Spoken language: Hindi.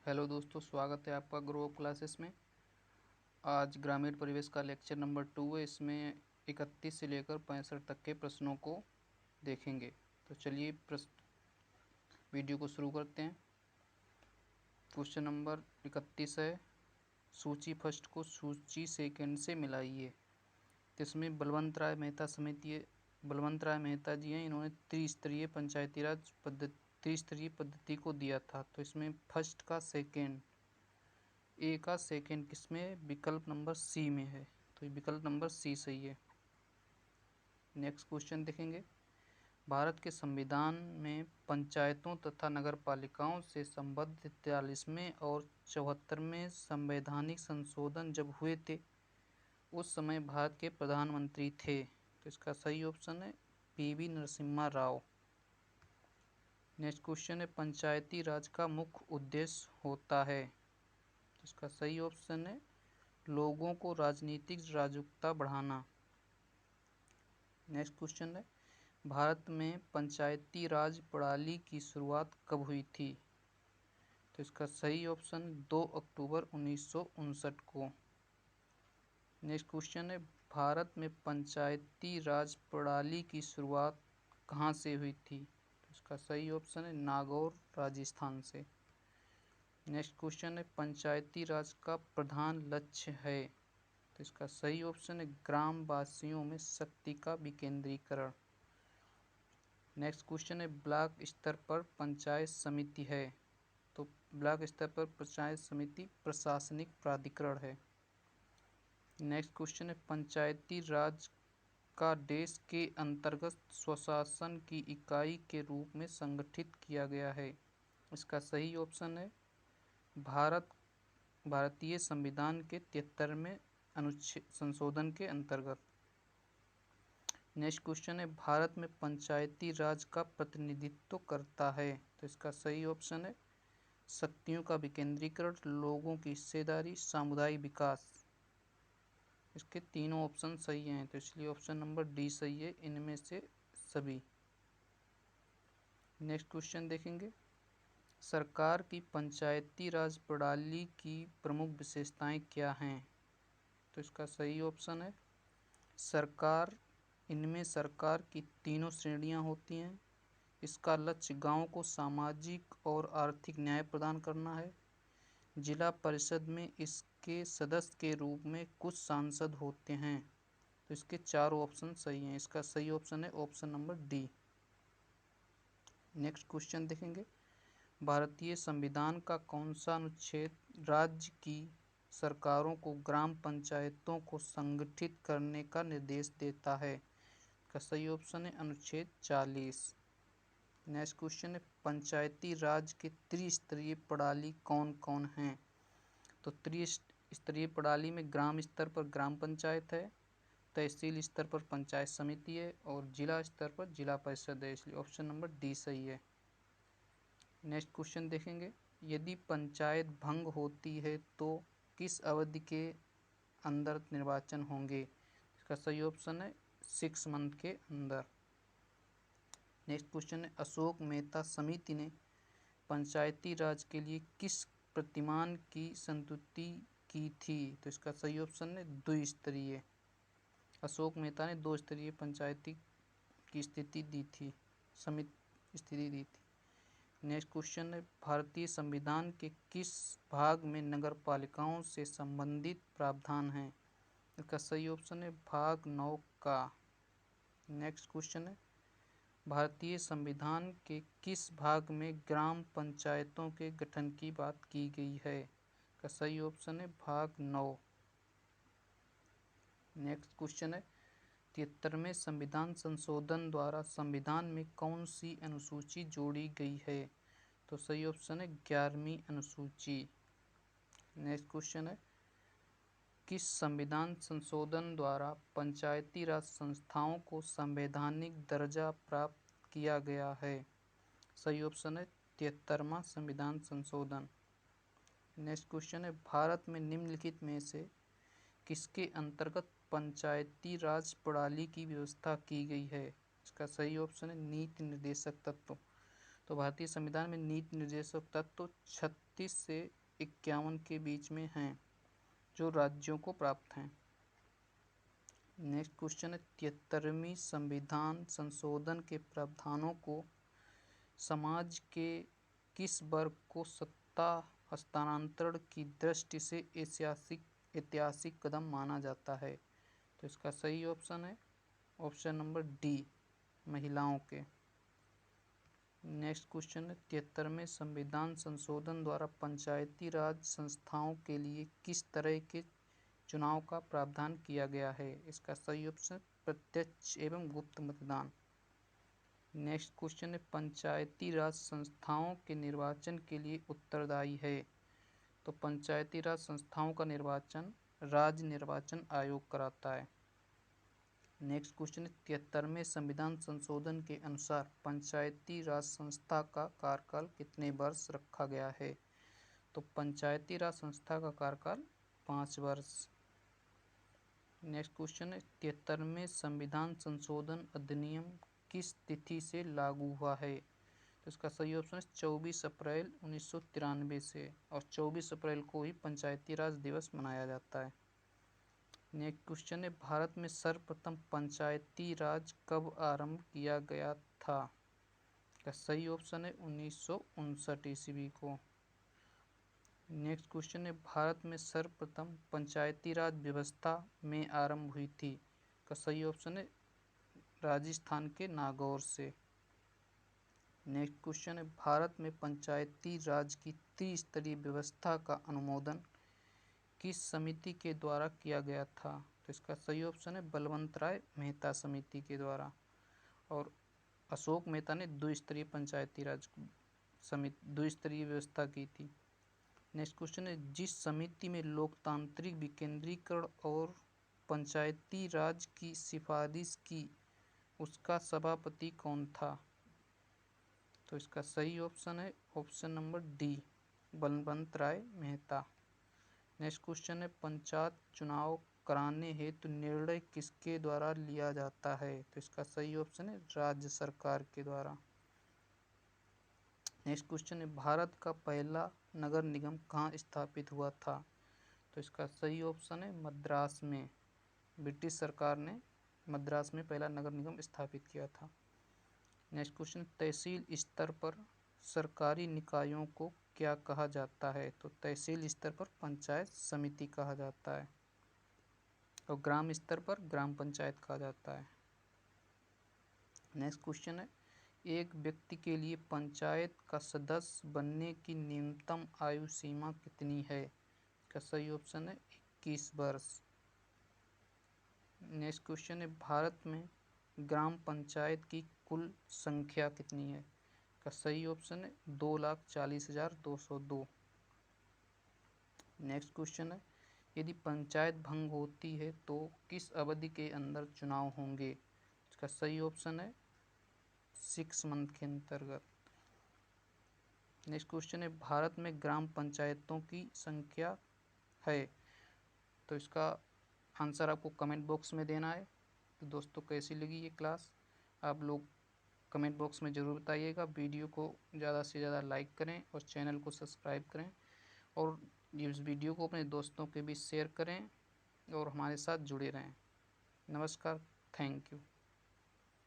हेलो दोस्तों, स्वागत है आपका ग्रो अप क्लासेस में। आज ग्रामीण परिवेश का लेक्चर नंबर 2 है। इसमें 31 से लेकर 65 तक के प्रश्नों को देखेंगे। तो चलिए वीडियो को शुरू करते हैं। क्वेश्चन नंबर 31 है, सूची फर्स्ट को सूची सेकंड से मिलाइए। तो इसमें बलवंत राय मेहता जी हैं। इन्होंने त्रिस्तरीय पंचायती राज पद्धति को दिया था। तो इसमें फर्स्ट का सेकेंड, ए का सेकेंड किसमें, विकल्प नंबर सी में है। तो विकल्प नंबर सी सही है। नेक्स्ट क्वेश्चन देखेंगे। भारत के संविधान में पंचायतों तथा नगरपालिकाओं से संबद्ध 43वें और 74वें संवैधानिक संशोधन जब हुए थे, उस समय भारत के प्रधानमंत्री थे। तो इसका सही ऑप्शन है PV Narasimha Rao. Next question है, पंचायती राज का मुख्य उद्देश्य होता है। इसका सही ऑप्शन है लोगों को राजनीतिक जागरूकता बढ़ाना। नेक्स्ट क्वेश्चन है, भारत में पंचायती राज प्रणाली की शुरुआत कब हुई थी। तो इसका सही ऑप्शन 2 अक्टूबर 1959 को। नेक्स्ट क्वेश्चन है, भारत में पंचायती राज प्रणाली की शुरुआत कहाँ से हुई थी। तो इसका सही ऑप्शन है नागौर, राजस्थान से। नेक्स्ट क्वेश्चन है, पंचायती राज का प्रधान लक्ष्य है। तो इसका सही ऑप्शन है ग्राम वासियों में शक्ति का विकेंद्रीकरण। नेक्स्ट क्वेश्चन है, ब्लॉक स्तर पर पंचायत समिति है। तो ब्लॉक स्तर पर पंचायत समिति प्रशासनिक प्राधिकरण है। नेक्स्ट क्वेश्चन है, पंचायती राज का देश के अंतर्गत स्वशासन की इकाई के रूप में संगठित किया गया है। इसका सही ऑप्शन है भारतीय संविधान के 73वें अनुच्छेद संशोधन के अंतर्गत। नेक्स्ट क्वेश्चन है, भारत में पंचायती राज का प्रतिनिधित्व करता है। तो इसका सही ऑप्शन है शक्तियों का विकेंद्रीकरण, लोगों की हिस्सेदारी, सामुदायिक विकास। इसके तीनों ऑप्शन सही हैं, तो इसलिए ऑप्शन नंबर डी सही है इनमें से सभी। नेक्स्ट क्वेश्चन देखेंगे, सरकार की पंचायती राज प्रणाली की प्रमुख विशेषताएं क्या हैं। तो इसका सही ऑप्शन है इनमें सरकार की तीनों श्रेणियां होती हैं। इसका लक्ष्य गांव को सामाजिक और आर्थिक न्याय प्रदान करना है। जिला परिषद में इसके सदस्य के रूप में कुछ सांसद होते हैं। तो इसके चारों ऑप्शन सही हैं। इसका सही ऑप्शन है option number D. Next question देखेंगे, भारतीय संविधान का कौन सा अनुच्छेद राज्य की सरकारों को ग्राम पंचायतों को संगठित करने का निर्देश देता है। का सही ऑप्शन है अनुच्छेद 40। नेक्स्ट क्वेश्चन है, पंचायती राज के त्रिस्तरीय प्रणाली कौन कौन हैं। तो त्रिस्तरीय प्रणाली में ग्राम स्तर पर ग्राम पंचायत है, तहसील स्तर पर पंचायत समिति है और जिला स्तर पर जिला परिषद है। इसलिए ऑप्शन नंबर डी सही है। नेक्स्ट क्वेश्चन देखेंगे, यदि पंचायत भंग होती है तो किस अवधि के अंदर निर्वाचन होंगे। इसका सही ऑप्शन है 6 मंथ के अंदर। नेक्स्ट क्वेश्चन है, अशोक मेहता समिति ने पंचायती राज के लिए किस प्रतिमान की संस्तुति की थी। तो इसका सही ऑप्शन है द्विस्तरीय। अशोक मेहता ने 2 स्तरीय पंचायती की स्थिति दी थी, समिति स्थिति दी थी। नेक्स्ट क्वेश्चन है, भारतीय संविधान के किस भाग में नगरपालिकाओं से संबंधित प्रावधान हैं। इसका सही ऑप्शन है भाग 9 का। नेक्स्ट क्वेश्चन है, भारतीय संविधान के किस भाग में ग्राम पंचायतों के गठन की बात की गई है। इसका सही ऑप्शन है भाग 9। नेक्स्ट क्वेश्चन है, 73वें संविधान संशोधन द्वारा संविधान में कौन सी अनुसूची जोड़ी गई है। तो सही ऑप्शन है 11वीं अनुसूची। नेक्स्ट क्वेश्चन है, किस संविधान संशोधन द्वारा पंचायती राज संस्थाओं को संवैधानिक दर्जा प्राप्त किया गया है। सही ऑप्शन है 73वां संविधान संशोधन। नेक्स्ट क्वेश्चन है, भारत में निम्नलिखित में से किसके अंतर्गत पंचायती राज प्रणाली की व्यवस्था की गई है। इसका सही ऑप्शन है नीति निर्देशक तत्व। तो भारतीय संविधान में नीति निर्देशक तत्व तो 36 से 51 के बीच में हैं, जो राज्यों को प्राप्त हैं। नेक्स्ट क्वेश्चन है 73वीं संविधान संशोधन के प्रावधानों को समाज के किस वर्ग को सत्ता हस्तांतरण की दृष्टि से ऐतिहासिक कदम माना जाता है? तो इसका सही ऑप्शन है ऑप्शन नंबर डी, महिलाओं के। नेक्स्ट क्वेश्चन है 73वें संविधान संशोधन द्वारा पंचायती राज संस्थाओं के लिए किस तरह के चुनाव का प्रावधान किया गया है? इसका सही ऑप्शन प्रत्यक्ष एवं गुप्त मतदान। नेक्स्ट क्वेश्चन है पंचायती राज संस्थाओं के निर्वाचन के लिए उत्तरदायी है? तो पंचायती राज संस्थाओं का निर्वाचन राज्य निर्वाचन आयोग कराता है। नेक्स्ट क्वेश्चन है 73वें संविधान संशोधन के अनुसार पंचायती राज संस्था का कार्यकाल कितने वर्ष रखा गया है? तो पंचायती राज संस्था का कार्यकाल 5 वर्ष। नेक्स्ट क्वेश्चन है 73वें संविधान संशोधन अधिनियम किस तिथि से लागू हुआ है? तो इसका सही ऑप्शन है 24 अप्रैल 1993 से, और 24 अप्रैल को ही पंचायती राज दिवस मनाया जाता है। नेक्स्ट क्वेश्चन है भारत में सर्वप्रथम पंचायती राज कब आरंभ किया गया था? इसका सही ऑप्शन है 1959 ईस्वी को। नेक्स्ट क्वेश्चन है भारत में सर्वप्रथम पंचायती राज व्यवस्था में आरंभ हुई थी? इसका सही ऑप्शन है राजस्थान के नागौर से। नेक्स्ट क्वेश्चन है भारत में पंचायती राज की त्रिस्तरीय व्यवस्था का अनुमोदन किस समिति के द्वारा किया गया था? तो इसका सही ऑप्शन है बलवंत राय मेहता समिति के द्वारा, और अशोक मेहता ने द्विस्तरीय पंचायती राज समिति द्विस्तरीय व्यवस्था की थी। नेक्स्ट क्वेश्चन है जिस समिति में लोकतांत्रिक विकेंद्रीकरण और पंचायती राज की सिफारिश की, उसका सभापति कौन था? तो इसका सही ऑप्शन है ऑप्शन नंबर डी, बलवंत राय मेहता। नेक्स्ट क्वेश्चन है पंचायत चुनाव कराने हेतु निर्णय किसके द्वारा लिया जाता है? तो इसका सही ऑप्शन है राज्य सरकार के द्वारा। नेक्स्ट क्वेश्चन है भारत का पहला नगर निगम कहाँ स्थापित हुआ था? तो इसका सही ऑप्शन है मद्रास में। ब्रिटिश सरकार ने मद्रास में पहला नगर निगम स्थापित किया था। नेक्स्ट क्वेश्चन तहसील स्तर पर सरकारी निकायों को क्या कहा जाता है? तो तहसील स्तर पर पंचायत समिति कहा जाता है, और ग्राम स्तर पर ग्राम पंचायत कहा जाता है। नेक्स्ट क्वेश्चन है एक व्यक्ति के लिए पंचायत का सदस्य बनने की न्यूनतम आयु सीमा कितनी है? इसका सही ऑप्शन है 21 वर्ष। नेक्स्ट क्वेश्चन है भारत में ग्राम पंचायत की कुल संख्या कितनी है? इसका सही ऑप्शन है 2,40,202। नेक्स्ट क्वेश्चन है यदि पंचायत भंग होती है तो किस अवधि के अंदर चुनाव होंगे? इसका सही ऑप्शन है 6 मंथ के अंतर्गत। नेक्स्ट क्वेश्चन है भारत में ग्राम पंचायतों की संख्या है? तो इसका आंसर आपको कमेंट बॉक्स में देना है। तो दोस्तों कैसी लगी ये क्लास, आप लोग कमेंट बॉक्स में ज़रूर बताइएगा। वीडियो को ज़्यादा से ज़्यादा लाइक करें और चैनल को सब्सक्राइब करें, और इस वीडियो को अपने दोस्तों के बीच शेयर करें और हमारे साथ जुड़े रहें। नमस्कार, थैंक यू।